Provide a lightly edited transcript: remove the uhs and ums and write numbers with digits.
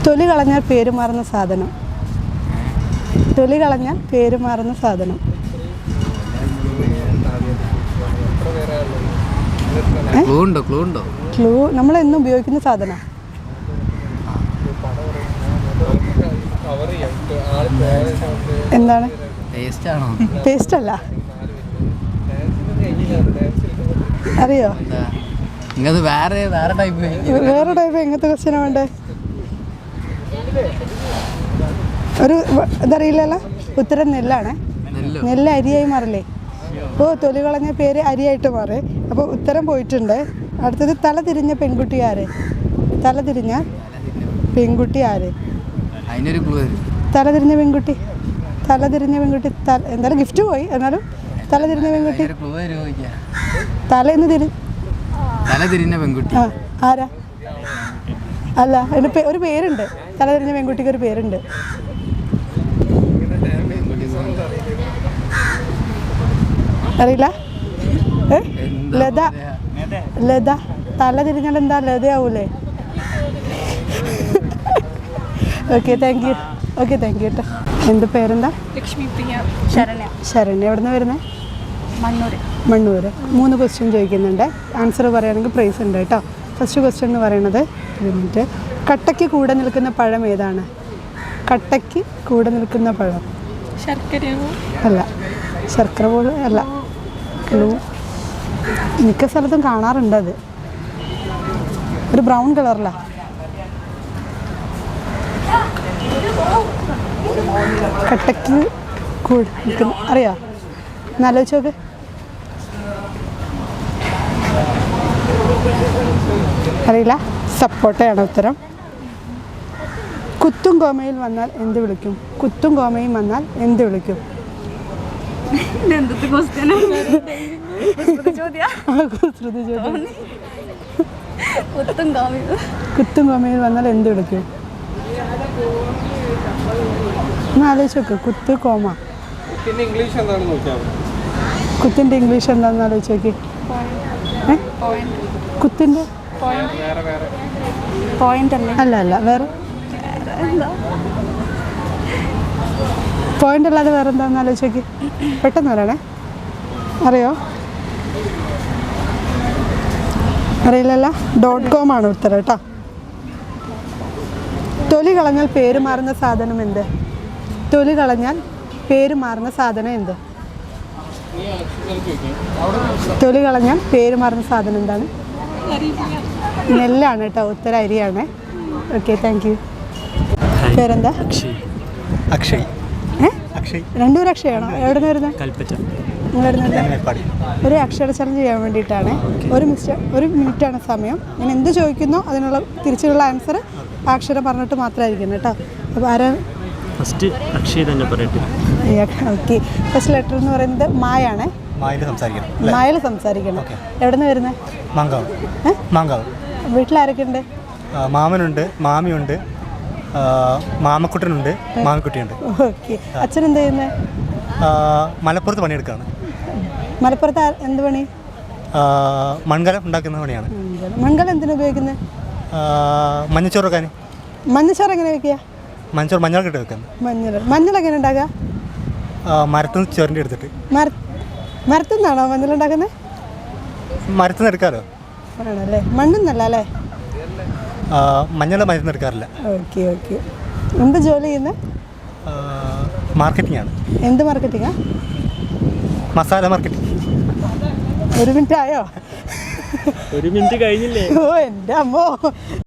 തൊലി കളഞ്ഞാൽ പേര് മാറുന്ന സാധനം. തൊലി കളഞ്ഞാൽ പേര് മാറുന്ന സാധനം. ക്ലൂ നമ്മളെന്നും ഉപയോഗിക്കുന്ന സാധനം. എന്താണ്? പേസ്റ്റ് അല്ല. അറിയോ? വേറെ ടൈപ്പ് എങ്ങനത്തെ ക്വസ്റ്റ്യനാ വേണ്ടേ? ഒരു ഇതറിയില്ലല്ലോ. ഉത്തരം നെല്ലാണ്. നെല്ല് അരിയായി മാറില്ലേ? അപ്പോൾ തൊലി കളഞ്ഞ പേര് അരിയായിട്ട് മാറി. അപ്പോൾ ഉത്തരം പോയിട്ടുണ്ട്. അടുത്തത് തല തിരിഞ്ഞ പെൺകുട്ടി ആര്? തല തിരിഞ്ഞ പെൺകുട്ടി ആര്? തല തിരിഞ്ഞ പെൺകുട്ടി. തല തിരിഞ്ഞ പെൺകുട്ടി. എന്തായാലും ഗിഫ്റ്റ് പോയി. എന്നാലും തല തിരിഞ്ഞ പെൺകുട്ടി. തലേന്ന് തിരിഞ്ഞ പെൺകുട്ടി ആരാ? അല്ല, അതിന് ഒരു പേരുണ്ട്. തല തിരിഞ്ഞ പെൺകുട്ടിക്ക് ഒരു പേരുണ്ട്. അറിയില്ല? ലത. ലത. തല തിരിഞ്ഞാൽ എന്താ ലതയാവൂലേ? Okay, thank you. Okay, thank you കേട്ടോ. എൻ്റെ പേരെന്താ? ശരണ്യ. ശരണ്യ. എവിടെ നിന്ന് വരുന്നത്? മണ്ണൂർ. 3 ക്വസ്റ്റ്യൻ ചോദിക്കുന്നുണ്ട്. ആൻസർ പറയുകയാണെങ്കിൽ പ്രൈസ് ഉണ്ട് കേട്ടോ. ഫസ്റ്റ് ക്വസ്റ്റ്യൻ എന്ന് പറയുന്നത്, കട്ടയ്ക്ക് കൂടെ നിൽക്കുന്ന പഴം ഏതാണ്? കട്ടയ്ക്ക് കൂടെ നിൽക്കുന്ന പഴം. അല്ല. ശർക്കര പോലെ അല്ല. ക്ലൂ മിക്ക സ്ഥലത്തും കാണാറുണ്ട്. അത് ഒരു ബ്രൗൺ കളറിലാണ്. കട്ടയ്ക്ക് കൂടെ നിൽക്കുന്ന അറിയോ? എന്നാലോചിച്ച് നോക്ക്. അറിയില്ല. സപ്പോട്ടയാണ് ഉത്തരം. കുത്തും കോമയിൽ വന്നാൽ എന്ത് വിളിക്കും? കുത്തും കോമയും വന്നാൽ എന്ത് വിളിക്കും? കുത്തും കോമയിൽ വന്നാൽ എന്ത് വിളിക്കും? ഒന്ന് ആലോചിച്ച് നോക്ക്. കുത്ത് കോമ. കുത്തിൻ്റെ ഇംഗ്ലീഷ് എന്താണെന്ന് ആലോചിച്ച് നോക്കി. കുത്തിൻ്റെ അല്ല അല്ല വേറെ പോയിന്റ് അല്ലാതെ വേറെ എന്താണെന്ന് ആലോചിച്ച് നോക്കി. പെട്ടെന്ന് പറയണേ. അറിയോ? അറിയില്ലല്ലോ. .com ആണ് ഉത്തരം കേട്ടോ. തൊലി കളഞ്ഞാൽ പേര് മാറുന്ന സാധനം എന്ത്? തൊലി കളഞ്ഞാൽ പേര് മാറുന്ന സാധനം എന്ത്? തൊലി കളഞ്ഞാൽ പേര് മാറുന്ന സാധനം എന്താണ്? നെല്ലാണ് കേട്ടോ. ഉത്തരം അരിയാണ്. Okay, thank U. പേരെന്താ? അക്ഷയ്. രണ്ടുപേരും അക്ഷയാണോ? എവിടെ നിന്ന് വരുന്നത്? ഒരു അക്ഷര ചലഞ്ച് ചെയ്യാൻ വേണ്ടിയിട്ടാണ്. ഒരു മിനിറ്റാണ് സമയം. ഞാൻ എന്ത് ചോദിക്കുന്നോ അതിനുള്ള തിരിച്ചുള്ള ആൻസർ അക്ഷരം പറഞ്ഞിട്ട് മാത്രമായിരിക്കും കേട്ടോ. അപ്പോൾ ആരാ ഫസ്റ്റ്? അക്ഷയ് തന്നെ പറയട്ടെ. ഓക്കെ. ഫസ്റ്റ് ലെറ്റർ എന്ന് പറയുന്നത് മായാണ്. മായയിൽ സംസാരിക്കണം. എവിടെ നിന്ന് വരുന്നത്? മാങ്കാവ്. വീട്ടിലാരൊക്കെ ഉണ്ട്? മാമനുണ്ട്, മാമിയുണ്ട്, മാമക്കുട്ടനുണ്ട്, മാമിക്കുട്ടിയുണ്ട്. ഓക്കെ. അച്ഛൻ എന്ത് ചെയ്യുന്നത്? മലപ്പുറത്ത് പണിയെടുക്കുകയാണ്. മലപ്പുറത്ത് എന്ത് പണി? മൺകലം ഉണ്ടാക്കുന്ന പണിയാണ്. മൺകലം എന്തിനാ ഉപയോഗിക്കുന്നത്? മഞ്ഞച്ചോറ് വെക്കാൻ. മഞ്ഞച്ചോറ് എങ്ങനെ വെക്കുക? മഞ്ഞച്ചോറ് മഞ്ഞൾ കിട്ടി വെക്കുന്നത്. മഞ്ഞൾ എങ്ങനെ ഉണ്ടാക്കുക? മരത്തുനിന്ന് ചേറിൻ്റെ എടുത്തിട്ട്. മരത്തുനിന്നാണോ മഞ്ഞൾ ഉണ്ടാക്കുന്നത്? മരത്തുനിന്ന് എടുക്കാമല്ലോ. ആണല്ലേ. മണ്ണിന്നല്ല അല്ലേ? മഞ്ഞൾ മരുന്ന് എടുക്കാറില്ല. Okay okay. എന്ത് ജോലി ചെയ്യുന്നത്? മാർക്കറ്റിംഗ് ആണ്. എന്ത് മാർക്കറ്റിംഗാ? മസാല മാർക്കറ്റിംഗ്. 1 മിനിറ്റ് ആയോ? 1 മിനിറ്റ് കഴിഞ്ഞില്ലേ? ഓ എൻ്റെ അമ്മോ.